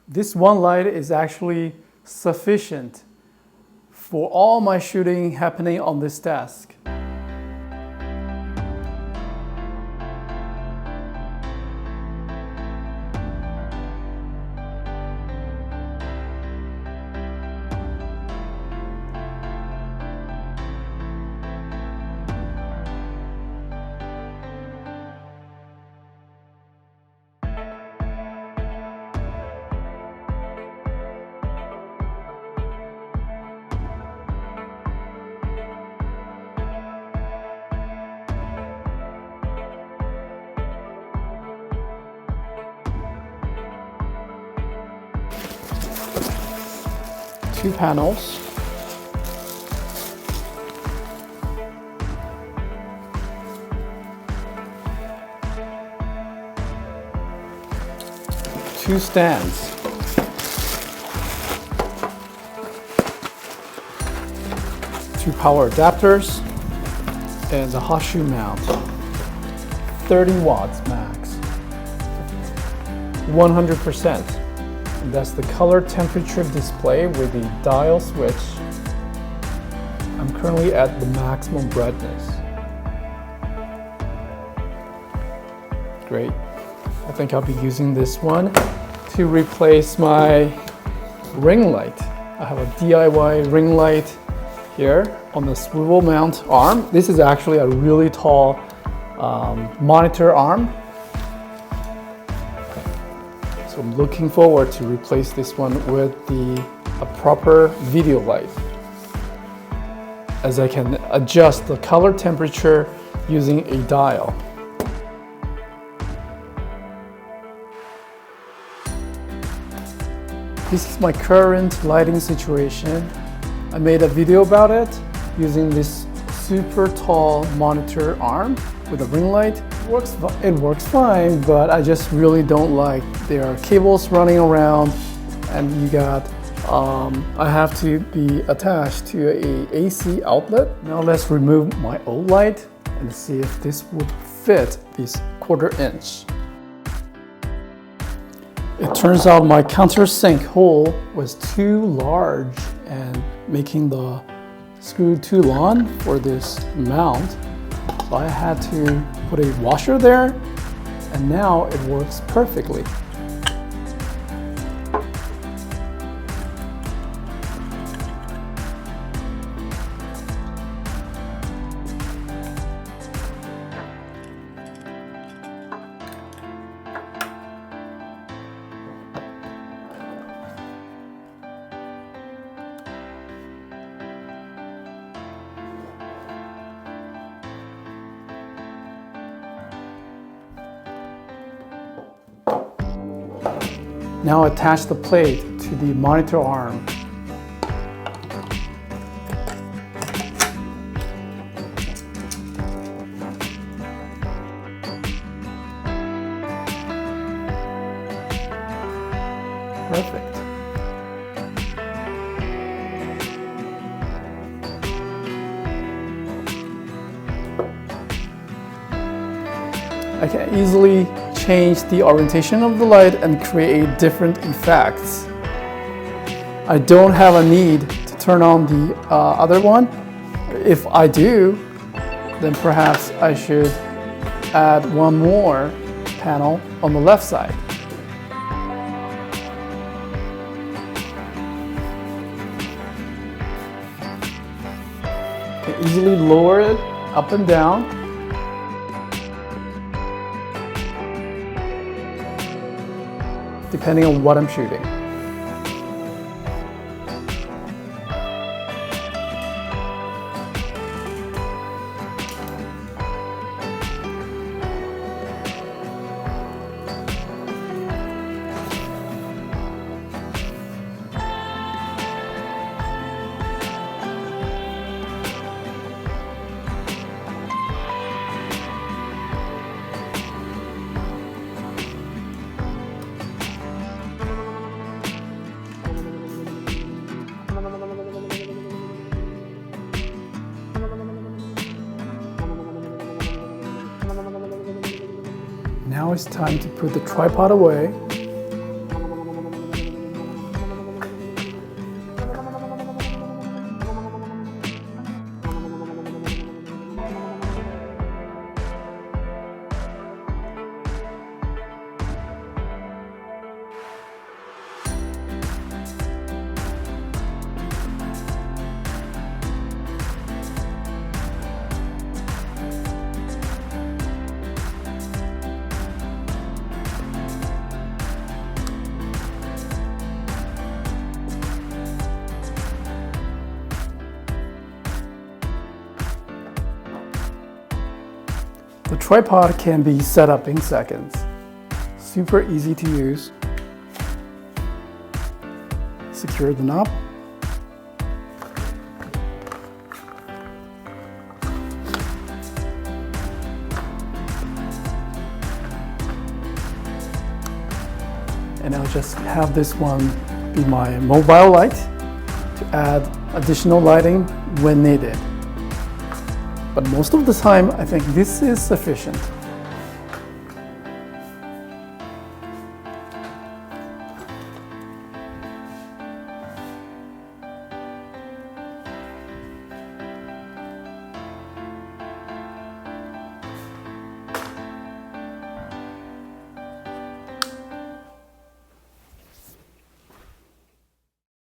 This one light is actually sufficient for all my shooting happening on this desk. Two panels. Two stands. Two power adapters and the hot shoe mount. 30 watts max. 100%. And that's the color temperature display with the dial switch. I'm currently at the maximum brightness. Great. I think I'll be using this one to replace my ring light. I have a DIY ring light here on the swivel mount arm. This is actually a really tall monitor arm. So I'm looking forward to replace this one with a proper video light, as I can adjust the color temperature using a dial. This is my current lighting situation. I made a video about it using this super tall monitor arm with a ring light. It works fine, but I just really don't like there are cables running around, and I have to be attached to a AC outlet. Now let's remove my old light and see if this would fit this 1/4 inch. It turns out my countersink hole was too large and making the screw too long for this mount. So I had to put a washer there, and now it works perfectly. Now attach the plate to the monitor arm. Perfect. I can easily change the orientation of the light and create different effects. I don't have a need to turn on the other one. If I do, then perhaps I should add one more panel on the left side. I can easily lower it up and down. Depending on what I'm shooting. Now it's time to put the tripod away. The tripod can be set up in seconds. Super easy to use. Secure the knob. And I'll just have this one be my mobile light to add additional lighting when needed. But most of the time, I think this is sufficient.